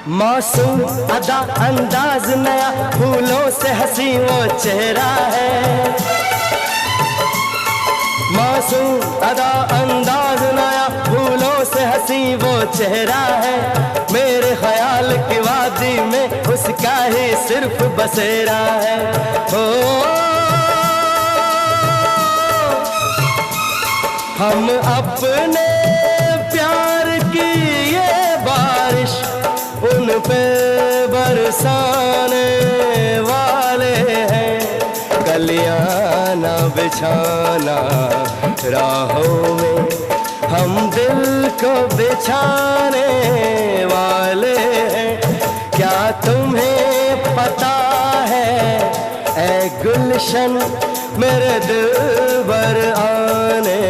मासूम अदा अंदाज नया, फूलों से हंसी वो चेहरा है। मासूम अदा अंदाज नया, फूलों से हंसी वो चेहरा है। मेरे ख्याल की वादी में उसका ही सिर्फ बसेरा है। हो हम अपने प्यार की ये बारिश उन पे बरसाने वाले हैं। कलियां ना बिछाना राहों में, हम दिल को बिछाने वाले हैं। क्या तुम्हें पता है ऐ गुलशन, मेरे दिल भर आने